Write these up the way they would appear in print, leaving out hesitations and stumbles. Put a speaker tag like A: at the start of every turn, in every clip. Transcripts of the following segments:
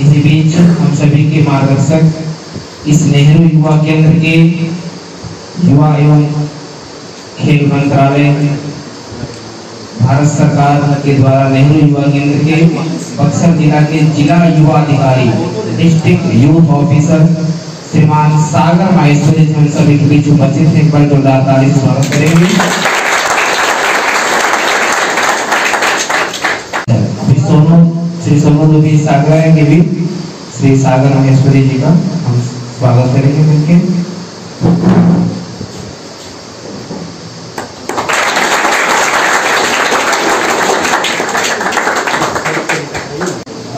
A: इसी बीच हम सभी के मार्गदर्शक इस नेहरू युवा केंद्र के युवा एवं खेल मंत्रालय भारत सरकार के द्वारा नेहरू युवा केंद्र के बक्सर जिला के जिला युवा अधिकारी डिस्ट्रिक्ट यूथ ऑफिसर श्रीमान सागर माहेश्वरी जी हम सभी के बीच उपस्थित हैं। एक बार जोरदार ताली से स्वागत करेंगे। श्री सोनू जी सागर के भी श्री सागर माहेश्वरी जी का हम स्वागत करेंगे मिलके।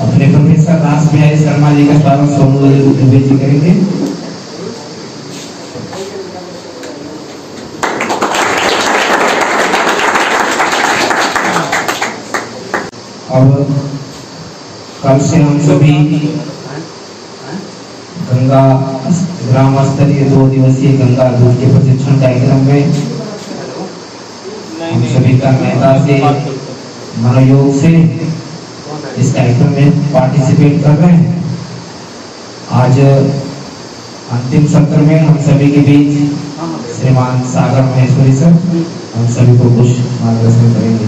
A: अपने प्रोफेसर राज बिहारी शर्मा जी का स्वागत सोनू जी करेंगे। अब कल से हम सभी गंगा ग्राम स्तरीय 2 दिवसीय गंगा दूध के प्रशिक्षण कार्यक्रम में हम सभी का नेता से मनोयोग से इस कार्यक्रम में पार्टिसिपेट कर रहे हैं। आज अंतिम सत्र में हम सभी के बीच श्रीमान सागर माहेश्वरी सर हम सभी को कुछ मार्गदर्शन करेंगे।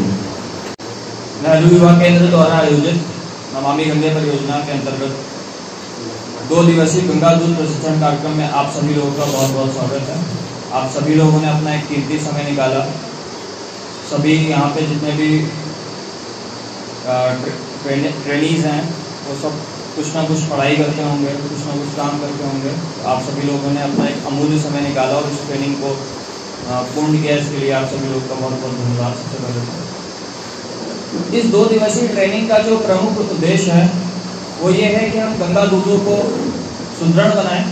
B: नेहरू युवा केंद्र द्वारा आयोजित नमामि गंगे परियोजना के अंतर्गत 2 दिवसीय गंगा दूध प्रशिक्षण कार्यक्रम में आप सभी लोगों का बहुत बहुत स्वागत है। आप सभी लोगों ने अपना एक कीमती समय निकाला। सभी यहाँ पे जितने भी ट्रेनीज हैं वो सब कुछ ना कुछ पढ़ाई करते होंगे, कुछ ना कुछ काम करते होंगे। आप सभी लोगों ने अपना एक अमूल्य समय निकाला और इस ट्रेनिंग को पूर्ण किया। इसके लिए आप सभी लोगों का बहुत बहुत धन्यवाद। सबसे पहले इस 2 दिवसीय ट्रेनिंग का जो प्रमुख उद्देश्य है वो ये है कि हम गंगा दूधों को सुदृढ़ बनाएं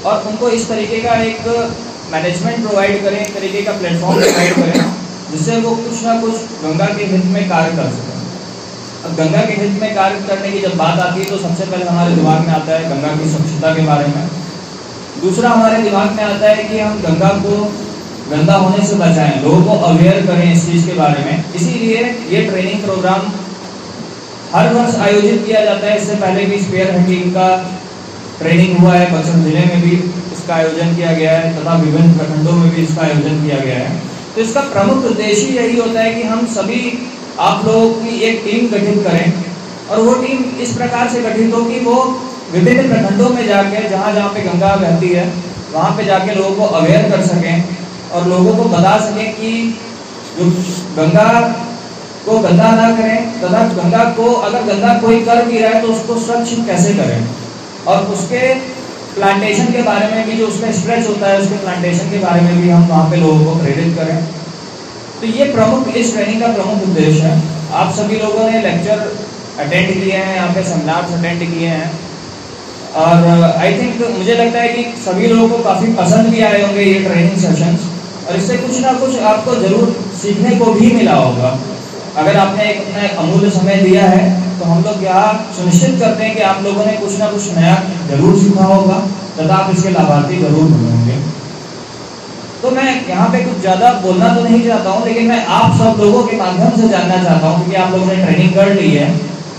B: और उनको इस तरीके का एक मैनेजमेंट प्रोवाइड करें, एक तरीके का प्लेटफॉर्म प्रोवाइड करें जिससे वो कुछ ना कुछ गंगा के हित में कार्य कर सकें। अब गंगा के हित में कार्य करने की जब बात आती है तो सबसे पहले हमारे दिमाग में आता है गंगा की स्वच्छता के बारे में। दूसरा हमारे दिमाग में आता है कि हम गंगा को गंदा होने से बचाएं, लोगों को अवेयर करें इस चीज के बारे में। इसीलिए ये ट्रेनिंग प्रोग्राम हर वर्ष आयोजित किया जाता है। इससे पहले भी स्पेयर हैंडलिंग का ट्रेनिंग हुआ है, बक्सर जिले में भी इसका आयोजन किया गया है तथा विभिन्न प्रखंडों में भी इसका आयोजन किया गया है। तो इसका प्रमुख उद्देश्य यही होता है कि हम सभी आप लोगों की एक टीम गठित करें और वो टीम इस प्रकार से गठित हो कि वो विभिन्न प्रखंडों में जाके जहाँ जहाँ पे गंगा बहती है वहाँ पे जाके लोगों को अवेयर कर सकें और लोगों को बता सकें कि जो गंगा को गंदा ना करें तथा गंगा को अगर गंदा कोई कर भी रहा है तो उसको स्वच्छ कैसे करें और उसके प्लांटेशन के बारे में भी, जो उसमें स्ट्रेच होता है उसके प्लांटेशन के बारे में भी हम वहाँ पे लोगों को प्रेरित करें। तो ये प्रमुख इस ट्रेनिंग का प्रमुख उद्देश्य है। आप सभी लोगों ने लेक्चर अटेंड किए हैं, यहाँ पे सेमिनार्स अटेंड किए हैं और आई थिंक मुझे लगता है कि सभी लोगों को काफ़ी पसंद भी आए होंगे ये ट्रेनिंग सेशंस और इससे कुछ ना कुछ आपको जरूर सीखने को भी मिला होगा। अगर आपने एक अपना अमूल्य समय दिया है तो हम लोग यहाँ सुनिश्चित करते हैं कि आप लोगों ने कुछ ना कुछ नया जरूर सीखा होगा तथा आप इसके लाभार्थी जरूर बने होंगे। तो मैं यहाँ पे कुछ ज़्यादा बोलना तो नहीं चाहता हूँ, लेकिन मैं आप सब लोगों के माध्यम से जानना चाहता हूँ क्योंकि आप लोगों ने ट्रेनिंग कर ली है,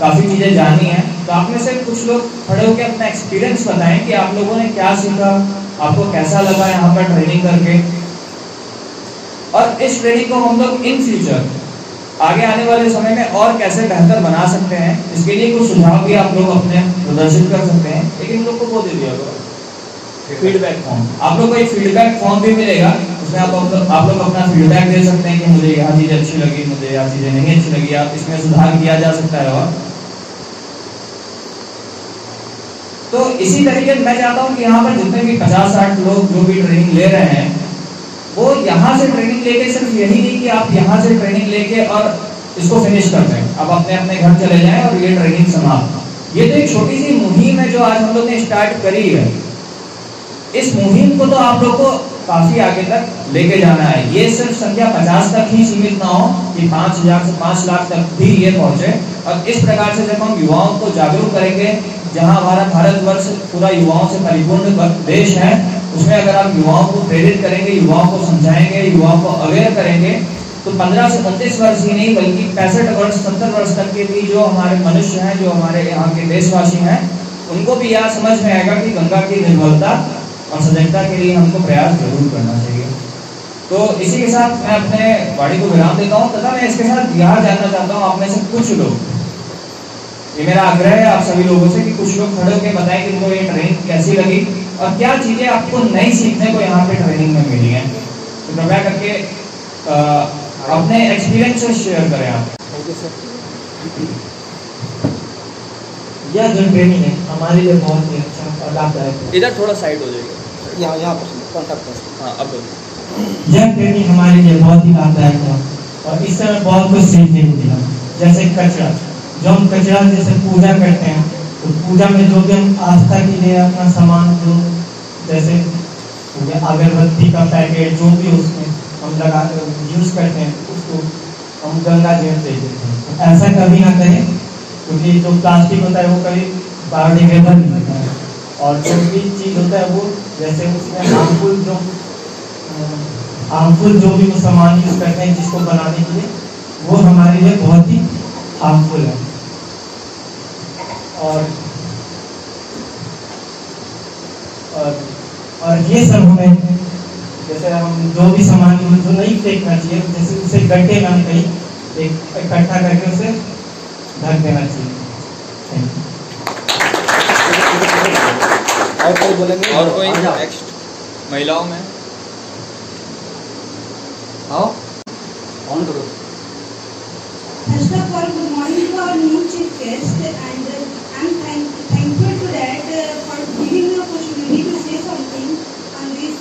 B: काफ़ी चीज़ें जानी है। तो आप में से कुछ लोग खड़े होकर अपना एक्सपीरियंस बताएं कि आप लोगों ने क्या सीखा, आपको कैसा लगा यहाँ पर ट्रेनिंग करके और इस ट्रेनिंग को हम लोग इन फ्यूचर आगे आने वाले समय में और कैसे बेहतर बना सकते हैं। इसके लिए कुछ सुझाव भी आप लोग अपने प्रदर्शित कर सकते हैं। लेकिन इन लोग को वो दे दिया फीडबैक फॉर्म, आप लोग को एक फीडबैक फॉर्म भी मिलेगा, उसमें आप लोग अपना फीडबैक दे सकते हैं कि मुझे यह चीज़ अच्छी लगी, मुझे यह चीज़ें नहीं अच्छी लगी, आप इसमें सुधार किया जा सकता है। और तो इसी तरीके मैं चाहता हूँ कि यहाँ पर जितने भी 50-60 लोग जो भी ट्रेनिंग ले रहे हैं वो यहाँ से ट्रेनिंग लेके सिर्फ यही नहीं कि आप यहाँ से ट्रेनिंग लेके और इसको फिनिश कर दें, अब अपने अपने घर चले जाएं और ये ट्रेनिंग समाप्त। ये तो एक छोटी सी मुहिम है जो आज हम लोग ने स्टार्ट करी है। इस मुहिम को तो आप लोग को काफी आगे तक लेके जाना है। ये सिर्फ संख्या 50 तक ही सीमित ना हो कि 5000 से 5 लाख तक भी ये पहुंचे। और इस प्रकार से जब हम युवाओं को जागरूक करेंगे, जहां हमारा भारतवर्ष पूरा युवाओं से परिपूर्ण देश है, उसमें अगर आप युवाओं को प्रेरित करेंगे, युवाओं को समझाएंगे, युवाओं को अवेयर करेंगे, तो 15 से 29 वर्ष ही नहीं बल्कि 65 वर्ष 70 वर्ष तक के भी जो हमारे मनुष्य हैं, जो हमारे यहाँ के देशवासी हैं, उनको भी यह समझ में आएगा कि गंगा की निर्मलता और सजगता के लिए हमको प्रयास जरूर करना चाहिए। तो इसी के साथ मैं अपने वाणी को विराम देता हूँ तथा मैं इसके साथ यह जानना चाहता हूँ आप में से कुछ लोग, ये मेरा आग्रह है आप सभी लोगों से कि कुछ लोग खड़े होकर बताएं कि इनको ये ट्रेनिंग कैसी लगी और क्या चीजें आपको नई सीखने को यहाँ पे ट्रेनिंग में मिली हैं। तो कृपया करके अपने एक्सपीरियंस से शेयर करें आप।
C: Thank you sir. यह जो ट्रेनिंग है हमारे लिए बहुत ही अच्छा और लाभदायक है।
B: इधर थोड़ा साइड हो जाएगा,
C: यहाँ पर कॉन्टैक्ट।
B: हाँ अब
C: यह ट्रेनिंग हमारे लिए बहुत ही लाभदायक है और इससे हमें बहुत कुछ सीखने को मिला। जैसे कचरा, जो हम कचरा जैसे पूजा करते हैं तो पूजा में जो भी हम आस्था के लिए अपना सामान जो जैसे अगरबत्ती का पैकेट जो भी उसमें हम लगा यूज़ करते हैं उसको हम गंगा जी में दे देते हैं। तो ऐसा कभी ना करें क्योंकि जो प्लास्टिक होता है वो कभी बायोडिग्रेडेबल नहीं होता है और जो भी चीज़ होता है वो जैसे उसमें हार्मफुल जो भी वो सामान यूज़ करते हैं जिसको बनाने के लिए वो हमारे लिए बहुत ही हार्मफुल है। और ये सब हमें जैसे हम जो भी सामान जो नहीं फेंकना चाहिए जैसे उसे गड्ढे में कहीं इकट्ठा करके उसे ढक देना चाहिए। Thank you.
D: और कोई बोलेंगे?
B: और कोई नेक्स्ट महिलाओं में
D: आओ ऑन करो।
E: First of all, good morning to our new chief guest, and I'm thankful to that for giving me opportunity to say something on this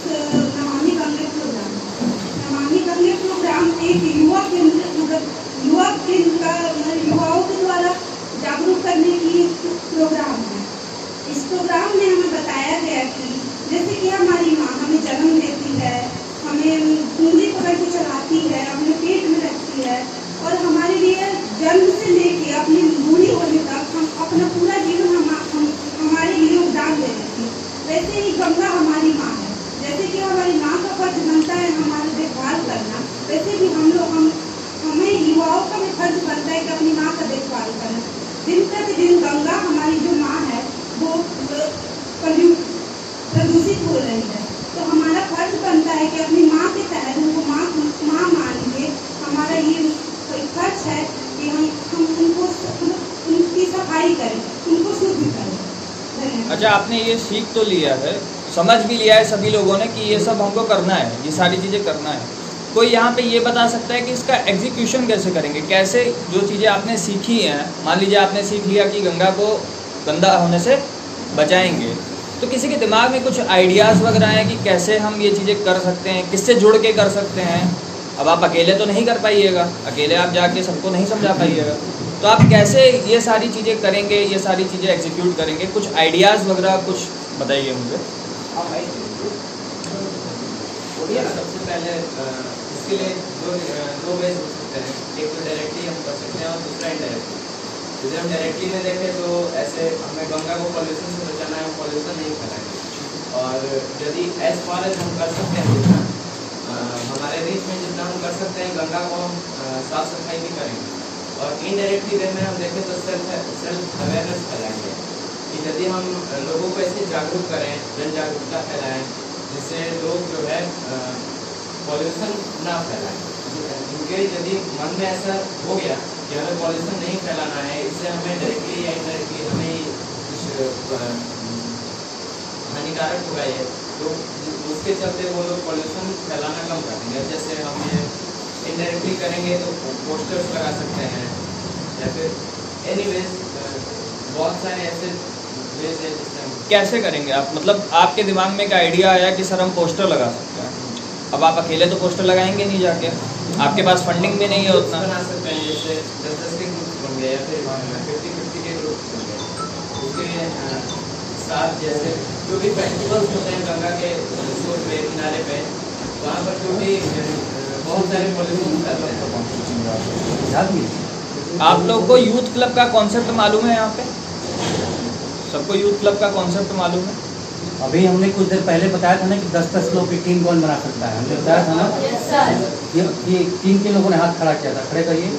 E: Namami Gange program. Namami Gange program एक युवा केंद्र का युवाओं के द्वारा जागरूक करने की प्रोग्राम है। इस प्रोग्राम में हमें बताया गया कि जैसे कि हमारी माँ हमें जन्म देती है, हमें उंगली पकड़ के चलाती है, अपने पेट में रखती है और हमारे लिए जन्म से लेके अपनी बूढ़ी होने तक हम अपना पूरा जीवन हमारे लिए योगदान दे देती है। वैसे ही गंगा हमारी माँ है। जैसे कि हमारी माँ का फर्ज बनता है हमारी देखभाल करना, वैसे भी हमें युवाओं का भी फर्ज बनता है कि अपनी माँ का देखभाल करना। दिन प्रतिदिन गंगा हमारी जो माँ है वो प्रदूषित हो रही है, तो हमारा फर्ज बनता है कि अपनी माँ के तहत उनको माँ मान के हमारा ये फर्ज है कि हम उनको उनकी सफाई करें, उनको शुद्ध करें।
B: अच्छा, आपने ये सीख तो लिया है, समझ भी लिया है सभी लोगों ने कि ये सब हमको करना है, ये सारी चीज़ें करना है। कोई यहाँ पे ये बता सकता है कि इसका एग्जीक्यूशन कैसे करेंगे? कैसे जो चीज़ें आपने सीखी हैं, मान लीजिए आपने सीख लिया कि गंगा को गंदा होने से बचाएंगे, तो किसी के दिमाग में कुछ आइडियाज़ वगैरह हैं कि कैसे हम ये चीज़ें कर सकते हैं, किससे जुड़ के कर सकते हैं? अब आप अकेले तो नहीं कर पाइएगा, अकेले आप जाके सबको नहीं समझा पाइएगा, तो आप कैसे ये सारी चीज़ें करेंगे, ये सारी चीज़ें एग्जीक्यूट करेंगे? कुछ आइडियाज़ वगैरह कुछ बताइए मुझे।
D: सबसे पहले इसके लिए दो वेज हो सकते हैं, एक तो डायरेक्टली हम कर सकते हैं और दूसरा इनडायरेक्टली। यदि हम डायरेक्टली में देखें तो ऐसे हमें गंगा को पॉल्यूशन से बचाना है, हम पॉल्यूशन नहीं फैलाएंगे। और यदि एज फार एज हम कर सकते हैं जितना हमारे रीच में जितना हम कर सकते हैं गंगा को हम साफ सफाई भी करेंगे। और इनडायरेक्टली वे में हम देखें तो सेल्फ अवेयरनेस फैलाएंगे कि यदि हम लोगों को ऐसे जागरूक करें, जन जागरूकता फैलाएँ जिससे लोग जो है पॉल्यूशन ना फैलाएं। उनके यदि मन में ऐसा हो गया कि हमें पॉल्यूशन नहीं फैलाना है, इससे हमें डायरेक्टली या इनडायरेक्टली हमें कुछ हानिकारक होगा ये, तो उसके चलते वो लोग पॉल्यूशन फैलाना कम कर देंगे। जैसे हम ये इनडायरेक्टली करेंगे तो पोस्टर्स लगा सकते हैं या फिर एनीवेज बहुत सारे ऐसे वेज है जिससे हम
B: कैसे करेंगे आप? मतलब आपके दिमाग में एक आइडिया आया कि सर हम पोस्टर लगा सकते हैं। अब आप अकेले तो पोस्टर लगाएंगे नहीं जाके, आपके पास फंडिंग भी नहीं है उतना।
D: बना सकते हैं जैसे 10-10 के ग्रुप्स बन गए या फिर 50-50 के ग्रुप्स बन गए। उसके साथ जैसे जो भी फेस्टिवल्स होते हैं गंगा के शोर पे, किनारे पे, वहाँ पर जो भी बहुत सारे पॉल्यूशन करते हैं।
B: आप लोग को यूथ क्लब का कॉन्सेप्ट मालूम है? यहाँ पे सबको यूथ क्लब का कॉन्सेप्ट मालूम है?
F: अभी हमने कुछ देर पहले बताया था ना कि 10-10 लोग की टीम कौन बना सकता है, हमने बताया था ना। ये टीम के लोगों ने हाथ खड़ा किया था, खड़े करिए।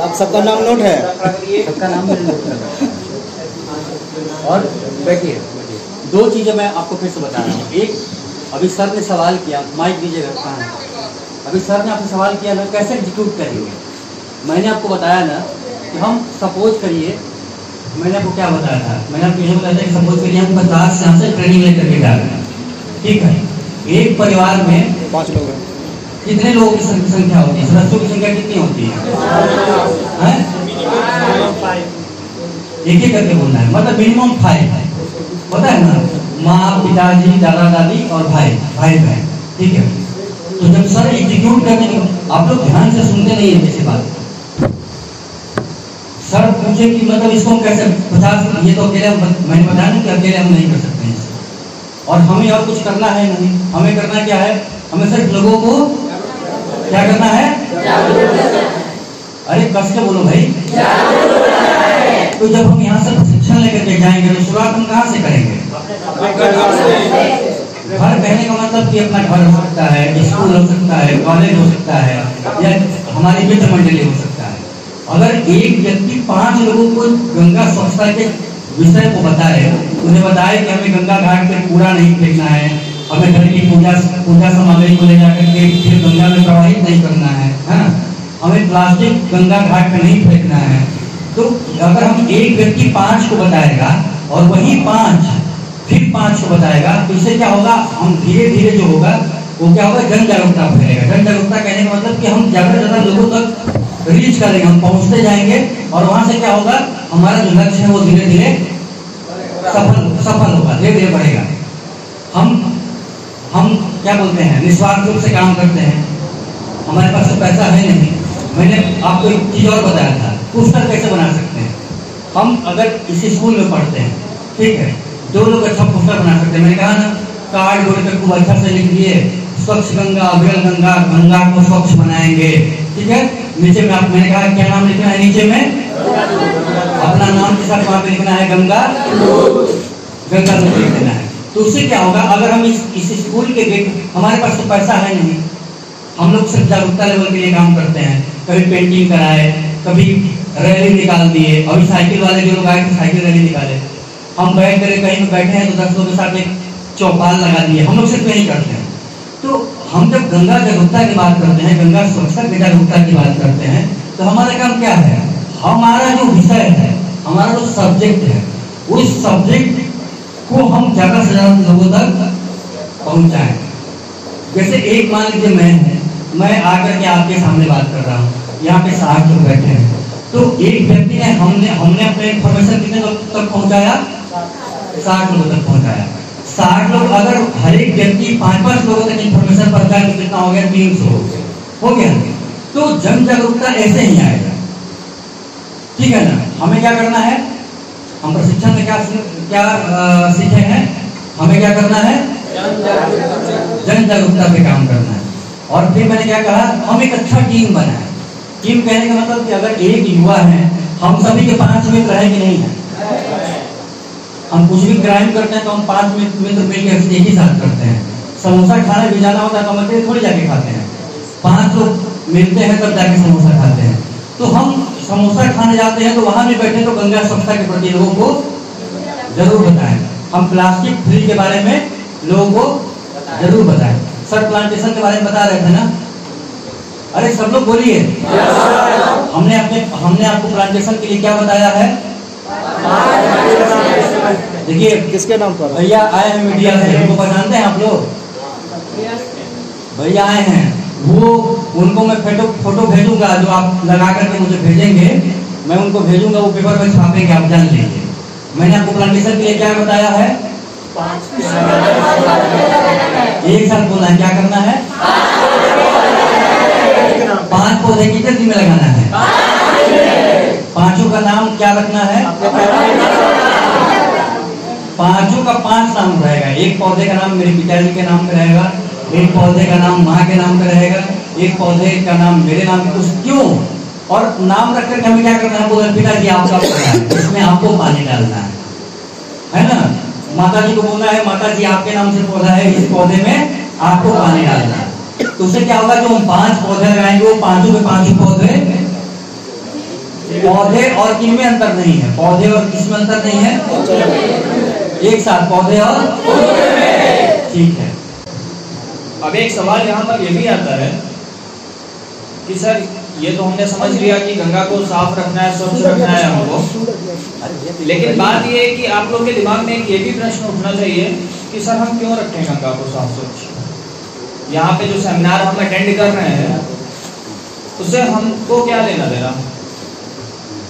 G: आप सबका नाम नोट है?
F: सबका नाम मेरे नोट कर। और बैठिए। 2 चीज़ें मैं आपको फिर से बता रहा हूँ। एक, अभी सर ने सवाल किया, माइक दीजिएगा कहाँ है। अभी सर ने आपसे सवाल किया ना कैसे एग्जीक्यूट करेंगे। मैंने आपको बताया ना कि हम सपोज करिए, मैंने आपको क्या बताया था, मैंने आपको ये बताया था कि सपोज करिए हम 50 से हमसे ट्रेनिंग लेकर के जा रहे हैं, ठीक है। एक परिवार में
G: 5 लोग हैं।
F: कितने लोगों की संख्या होती है, सदस्यों की संख्या कितनी होती है? एक करके बोलना है, मतलब मिनिमम 5 है, पता है ना। माँ, पिताजी, दादा दादी और भाई बहन, ठीक है। तो जब सर एग्जीक्यूट करने के, आप लोग ध्यान से सुनते नहीं है किसी बात। सर पूछे कि मतलब इसको कैसे 50, ये तो अकेले मैंने बताया ना कि अकेले हम नहीं कर सकते हैं इसको, और हमें और कुछ करना है नहीं। हमें करना क्या है, हमें सिर्फ लोगों को क्या करना है? अरे कस के बोलो भाई। तो जब हम यहाँ से प्रशिक्षण लेकर के जाएंगे तो शुरुआत हम कहाँ से करेंगे? घर कहने का मतलब कि अपना घर हो सकता है, स्कूल हो सकता है, कॉलेज हो सकता है, या हमारी मित्र मंडली हो सकता है। अगर एक व्यक्ति 5 लोगों को गंगा स्वच्छता के विषय को बताए, उन्हें बताए कि हमें गंगा घाट पे कूड़ा नहीं फेंकना है, हमें घर की पूजा सामग्री को ले जाकर के फिर गंगा में प्रवाहित नहीं करना है, हमें प्लास्टिक गंगा घाट पे नहीं फेंकना है। तो अगर हम एक व्यक्ति 5 को बताएगा और वही 5 फिर 5 को बताएगा, तो इससे क्या होगा, हम धीरे धीरे जो होगा वो क्या होगा, जन जागरूकता फैलेगा। जन जागरूकता कहने का मतलब कि हम ज्यादा से ज्यादा लोगों तक रीच करेंगे, हम पहुंचते जाएंगे, और वहां से क्या होगा, हमारा जो लक्ष्य है वो धीरे धीरे सफल होगा, धीरे धीरे बढ़ेगा। हम क्या बोलते हैं, निस्वार्थ रूप से काम करते हैं, हमारे पास तो पैसा है नहीं। मैंने आपको एक चीज और बताया था, पोस्टर कैसे बना सकते हैं। हम अगर किसी स्कूल में पढ़ते हैं, ठीक है, 2 लोग अच्छा पोस्टर बना सकते हैं। मैंने कहा ना, कार्ड बोर्ड पे खूब अच्छा से लिख दिए, स्वच्छ गंगा, अविरल गंगा, गंगा को स्वच्छ बनाएंगे, ठीक है। नीचे में मैंने कहा क्या नाम लिखना है, नीचे में अपना नाम के साथ वहां पे लिखना है गंगा दूत लिख देना है। तो उससे क्या होगा, अगर हम इस स्कूल के गेट, हमारे पास तो पैसा है नहीं, हम लोग सिर्फ जागरूकता लेवल के लिए काम करते हैं। कभी पेंटिंग कराए, कभी रैली निकाल दिए, अभी साइकिल वाले जो लोग आए थे साइकिल रैली निकाले। हम बैठ कर कहीं बैठे हैं तो 10 लोगों के साथ एक चौपाल लगा दिए, हम लोग सिर्फ यही करते हैं। तो हम जब गंगा जागरूकता की बात करते हैं, गंगा स्वच्छता की जागरूकता की बात करते हैं, तो हमारा काम क्या है, हमारा जो विषय है, हमारा जो सब्जेक्ट है, उस सब्जेक्ट को हम ज्यादा से ज्यादा लोगों तक पहुंचाएं। जैसे एक मान लीजिए मैं आकर के आपके सामने बात कर रहा हूँ, यहाँ पे 60 लोग बैठे हैं, तो एक व्यक्ति ने हमने अपने इन्फॉर्मेशन कितने लोग तक पहुंचाया, 60 लोगों तक पहुंचाया। 60 लोग, अगर हर एक व्यक्ति 5-5 लोगों तक इन्फॉर्मेशन पहुंचाए तो कितना हो गया, 300 हो गया। तो जन जागरूकता ऐसे ही आएगा, ठीक है ना। हमें क्या करना है, हम प्रशिक्षण में क्या सीखे हैं, हमें क्या करना है, जन जागरूकता पे काम करना है। और फिर मैंने क्या कहा, हम एक अच्छा टीम बनाए। टीम कहने का मतलब कि अगर एक युवा है, हम सभी के 5 मित्र है कि नहीं है, हम कुछ भी क्राइम करते हैं तो हम 5 मित्र मिलकर एक ही साथ करते हैं। समोसा खाने भी जाना होता है तो हम अकेले थोड़ी जाके खाते हैं, 5 लोग मिलते हैं तब जाके समोसा खाते हैं। तो हम समोसा खाने जाते हैं तो वहां भी बैठे तो गंगा स्वच्छता के प्रति लोगों को जरूर बताएं। हम प्लास्टिक फ्री के बारे में लोगों को जरूर बताएं। सर प्लांटेशन के बारे में बता रहे थे ना, अरे सब लोग बोलिए। हमने आपको प्लांटेशन के लिए क्या बताया है, देखिए
G: किसके नाम पर
F: भैया आए हैं मीडिया से, उनको पहचानते हैं आप लोग, भैया आए हैं, वो उनको मैं फोटो भेजूंगा, जो आप लगा करके मुझे भेजेंगे, मैं उनको भेजूंगा, वो पेपर में छापेंगे, आप जान लीजिए। मैंने आपको प्लांटेशन के लिए क्या बताया है, 1 साल बोला है, क्या करना है, 5 पौधे कितने दिन में लगाना है, 5 का नाम क्या रखना है, 5 का 5 नाम रहेगा। एक पौधे का नाम मेरे पिताजी के नाम पे रहेगा, एक पौधे का नाम माँ के नाम पे रहेगा, एक पौधे का नाम मेरे नाम पे। क्यों, और नाम रख करके हमें क्या करना है, बोले पिताजी आपका पौधा है, इसमें आपको पानी डालना है ना। माता जी को बोलना है माता जी आपके नाम से पौधा है, इस पौधे में आपको पानी डालना है। तो उससे क्या होगा, जो हम 5 पौधे लगाएंगे वो पांचों के पांचों पौधे और किनमें अंतर नहीं है, पौधे और किसमें अंतर नहीं है, एक साथ पौधे और ठीक है।
B: अब एक सवाल यहाँ पर यह भी आता है कि सर ये तो हमने समझ लिया कि गंगा को साफ रखना है, स्वच्छ रखना है हमको, लेकिन बात ये है कि आप लोग के दिमाग में ये भी प्रश्न उठना चाहिए कि सर हम क्यों रखें गंगा को साफ स्वच्छ। यहाँ पे जो सेमिनार हम अटेंड कर रहे हैं उससे हमको क्या लेना देना,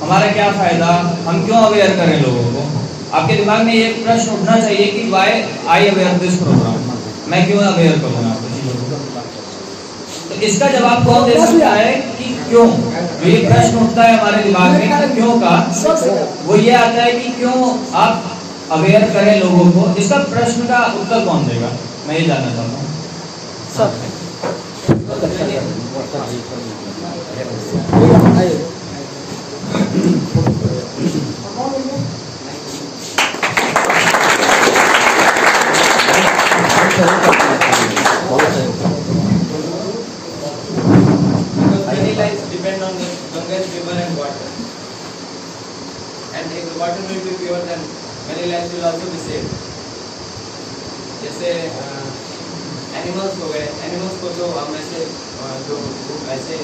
B: हमारा क्या फायदा, हम क्यों अवेयर करें लोगों को। आपके दिमाग में ये प्रश्न उठना चाहिए कि why I aware this program, मैं क्यों अवेयर करूँ आपको चीजों को। तो इसका जवाब कौन दे सकता है कि क्यों, जो ये प्रश्न उठता है हमारे दिमाग में क्यों का, वो ये आता है कि क्यों आप अवेयर करें लोगों को। इसका प्रश्न का उत्तर कौन देगा, मैं ये जानना चाहता हूँ।
D: Many lives depend on the Ganga's river and water. And if the water will be pure, then many lives will also be saved. जैसे एनिमल्स हो गए, एनिमल्स को तो हम ऐसे जो ऐसे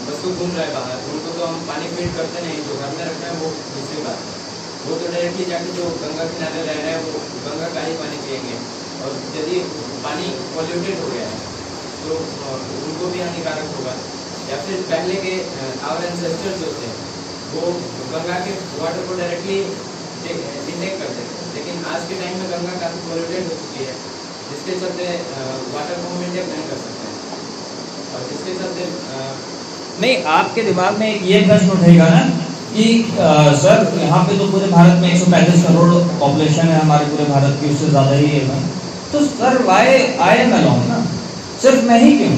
D: पशु घूम रहे बाहर, उनको तो हम पानी फीड करते नहीं, जो घर में रखना है वो दूसरी बात। वो तो डायरेक्टली जाके जो गंगा किनारे रह रहे हैं वो गंगा का ही पानी पिएंगे, और यदि पानी पॉल्यूटेड हो गया है तो उनको भी हानिकारक होगा। या फिर पहले के आवर एंसेस्टर्स जो थे वो गंगा के वाटर को डायरेक्टली इंटेक करते थे, लेकिन आज के टाइम में गंगा काफ़ी पॉल्यूटेड हो चुकी है, जिसके चलते वाटर को हम इंटेक नहीं कर सकते हैं। और जिसके चलते
B: नहीं, आपके दिमाग में ये प्रश्न उठेगा ना कि सर यहाँ पे तो पूरे भारत में 135 करोड़ पॉपुलेशन है हमारे पूरे भारत की, उससे ज़्यादा ही है, तो sir why I am alone ना, सिर्फ मैं ही क्यों,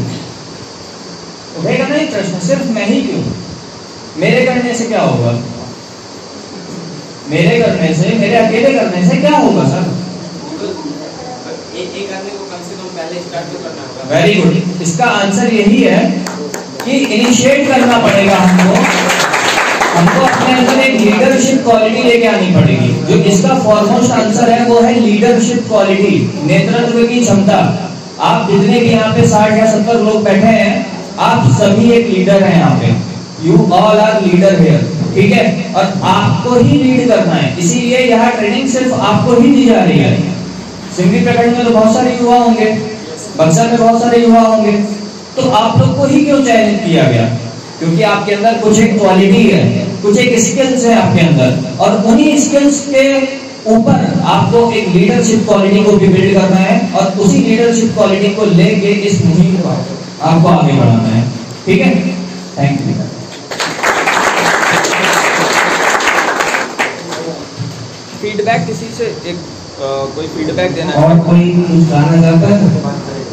B: उठेगा ना ये प्रश्न, सिर्फ मैं ही क्यों, मेरे करने से क्या होगा, मेरे करने से, मेरे अकेले करने से क्या होगा सर।
D: एक आदमी को कम से कम पहले स्टार्ट तो करना होगा।
B: वेरी गुड, इसका आंसर यही है कि इनिशिएट करना पड़ेगा हमको अपने अंदर एक लीडरशिप क्वालिटी लेके आनी पड़ेगी। जो इसका फॉरमोस्ट आंसर है वो है लीडरशिप क्वालिटी, नेतृत्व की क्षमता। आप जितने भी यहाँ पे 60 या 70 लोग बैठे हैं, आप सभी एक लीडर हैं यहाँ पे, you all are leader here, ठीक है, और आपको ही लीड करना है, इसीलिए यहाँ ट्रेनिंग सिर्फ आपको ही दी जा रही है। सिंधी प्रखंड में तो बहुत सारे युवा होंगे, बक्सर में बहुत सारे युवा होंगे, तो आप लोग को ही क्यों चयनित किया गया, क्योंकि आपके अंदर कुछ एक क्वालिटी है, कुछ एक स्किल्स है आपके अंदर, और उन्हीं स्किल्स के ऊपर आपको एक लीडरशिप क्वालिटी को भी बिल्ड करना है, और उसी लीडरशिप क्वालिटी को लेके इस मुहिम को आपको आगे बढ़ाना है, ठीक है। Thank you. फीडबैक किसी से एक कोई फीडबैक देना
A: और कोई कुछ कहना चाहता है?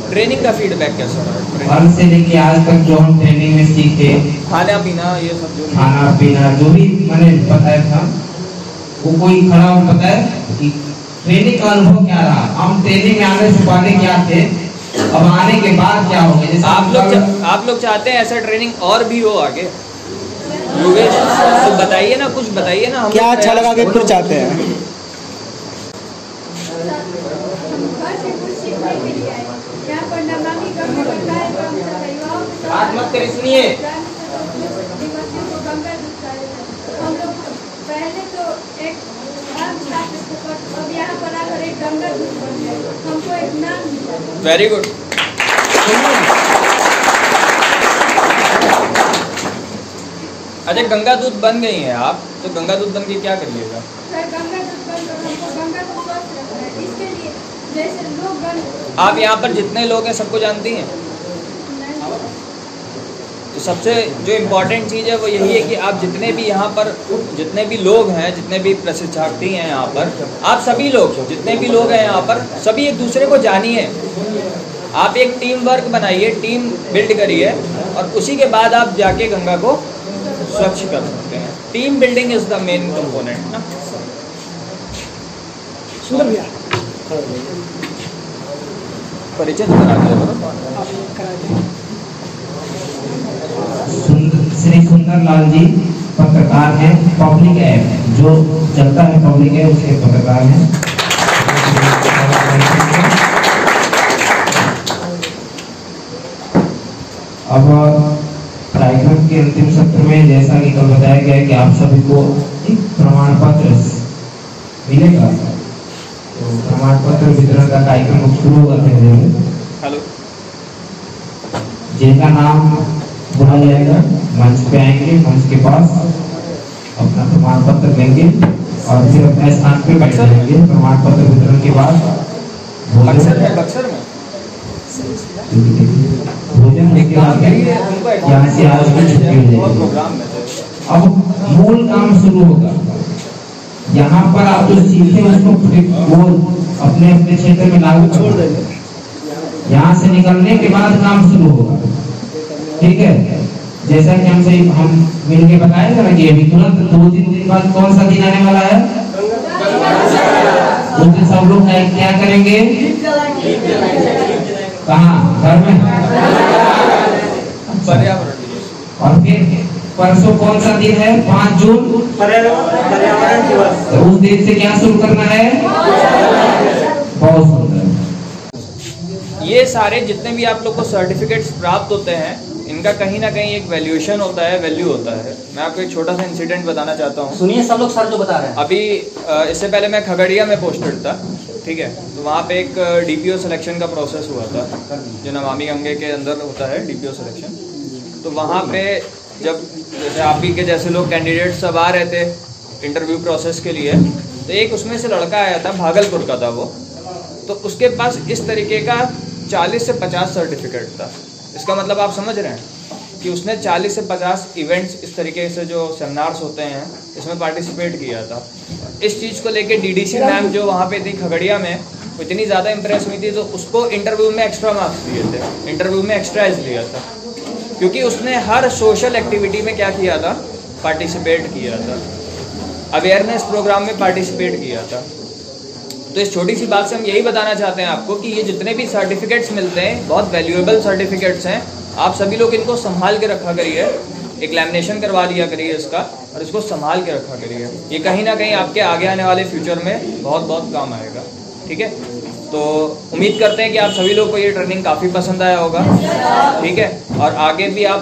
B: ट्रेनिंग का फीडबैक कैसा रहा,
A: कल से लेके आज तक जो हम ट्रेनिंग में सीखे,
B: खाना पीना ये सब जो
A: खाना पीना जो भी मैंने बताया था, वो कोई खड़ा हो बताया कि ट्रेनिंग का अनुभव क्या रहा, हम ट्रेनिंग में आने से पहले क्या थे, अब आने के बाद क्या हो गया।
B: आप लोग चाहते हैं ऐसा ट्रेनिंग और भी हो आगे, योगेश तो बताइए ना, कुछ बताइए ना, हम
G: क्या अच्छा लगा कि फिर चाहते हैं।
B: बात मत करिए, सुनिए।
H: हम लोग पहले तो एक अब यहाँ पर आकर एक गंगा दूध बन गया, हमको एक नाम मिला।
B: Very good. अच्छा, गंगा दूध बन गई हैं आप, तो गंगा दूध बन के क्या करिएगा?
H: सर गंगा दूध बनकर हमको गंगा को स्वस्थ रखना है, इसके लिए जैसे लोग
B: आप यहाँ पर जितने लोग हैं सबको जानती हैं, तो सबसे जो इम्पोर्टेंट चीज़ है वो यही है कि आप जितने भी यहाँ पर जितने भी लोग हैं, जितने भी प्रशिक्षार्थी हैं यहाँ पर, आप सभी लोग जितने भी लोग हैं यहाँ पर सभी एक दूसरे को जानिए। आप एक टीम वर्क बनाइए, टीम बिल्ड करिए, और उसी के बाद आप जाके गंगा को स्वच्छ कर सकते हैं। Team building is the main component ना।
G: सुंदर भैया
B: परिचय तो करा दिया करो।
A: श्री सुंदर लाल जी पत्रकार हैं, पब्लिक ऐप जो चलता है पब्लिक ऐप उसके पत्रकार हैं। अब कार्यक्रम के अंतिम सत्र में जैसा कि कल बताया गया है कि आप सभी को एक प्रमाण पत्र मिलेगा, तो प्रमाण पत्र वितरण का कार्यक्रम शुरू होगा।
B: हेलो,
A: जिनका नाम बुला जाएगा मंच पे आएंगे, मंच के पास अपना प्रमाण पत्र देंगे और फिर अपने स्थान पे बैठ जाएंगे। प्रमाण पत्र वितरण के बाद
B: बक्सर में
A: भोजन यहाँ से आज की छुट्टी हो जाएगी। अब मूल काम शुरू होगा। यहाँ पर आप जो सीखे उसको वो अपने अपने क्षेत्र में लागू छोड़ देंगे। यहाँ से निकलने के बाद काम शुरू होगा, ठीक है। जैसा कि हम मिलके बताएगा ना कि अभी तुरंत 2-3 दिन बाद कौन सा दिन आने वाला है। उस दिन सब लोग क्या करेंगे, कहाँ, घर में। और फिर परसों कौन सा दिन है, 5 जून पर्यावरण दिवस। तो उस दिन से क्या शुरू करना है, बहुत सुंदर।
B: ये सारे जितने भी आप लोग को सर्टिफिकेट्स प्राप्त होते हैं, इनका कहीं ना कहीं एक वैल्यूएशन होता है, वैल्यू होता है। मैं आपको एक छोटा सा इंसिडेंट बताना चाहता हूँ।
F: सुनिए सब लोग, सर जो बता रहे हैं।
B: अभी इससे पहले मैं खगड़िया में पोस्टेड था, ठीक है। तो वहाँ पे एक डीपीओ सिलेक्शन का प्रोसेस हुआ था, जो नमामि गंगे के अंदर होता है डीपीओ सिलेक्शन। तो वहाँ पे जब जैसे आप ही के जैसे लोग कैंडिडेट सब आ रहे थे इंटरव्यू प्रोसेस के लिए, तो एक उसमें से लड़का आया था, भागलपुर का था वो। तो उसके पास इस तरीके का 40 से 50 सर्टिफिकेट था। इसका मतलब आप समझ रहे हैं कि उसने 40 से 50 इवेंट्स इस तरीके से जो सेमिनार्स होते हैं इसमें पार्टिसिपेट किया था। इस चीज़ को लेके डीडीसी मैम जो वहाँ पे थी खगड़िया में, वो इतनी ज़्यादा इंप्रेस हुई थी, तो उसको इंटरव्यू में एक्स्ट्रा मार्क्स दिए थे, इंटरव्यू में एक्स्ट्रा एज लिया था, क्योंकि उसने हर सोशल एक्टिविटी में क्या किया था, पार्टिसिपेट किया था, अवेयरनेस प्रोग्राम में पार्टिसिपेट किया था। तो इस छोटी सी बात से हम यही बताना चाहते हैं आपको कि ये जितने भी सर्टिफिकेट्स मिलते हैं बहुत वैल्यूएबल सर्टिफिकेट्स हैं। आप सभी लोग इनको संभाल के रखा करिए, एक लैमिनेशन करवा लिया करिए इसका, और इसको संभाल के रखा करिए। ये कहीं ना कहीं आपके आगे आने वाले फ्यूचर में बहुत बहुत काम आएगा, ठीक है। तो उम्मीद करते हैं कि आप सभी लोग को ये ट्रेनिंग काफ़ी पसंद आया होगा, ठीक है। और आगे भी आप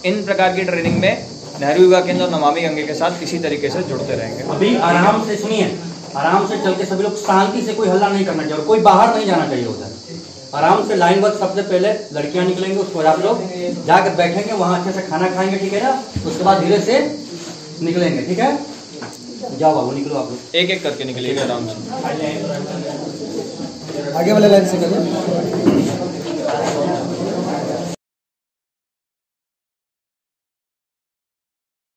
B: इन प्रकार की ट्रेनिंग में नेहरू युवा केंद्र और नमामि गंगे के साथ किसी तरीके से जुड़ते रहेंगे।
F: अभी आराम से सुनिए, आराम से चल के सभी लोग शांति से, कोई हल्ला नहीं करना चाहिए, कोई बाहर नहीं जाना चाहिए उधर। आराम से लाइन वर्क, सबसे पहले लड़कियां निकलेंगे, उसके बाद आप लोग जाकर बैठेंगे, वहां अच्छे से खाना खाएंगे, ठीक है ना। उसके बाद धीरे से निकलेंगे, ठीक है। जाओ बाबू, निकलो आप लोग,
B: एक एक करके निकलिएगा आराम से।
G: आगे वाले लाइन से करिए।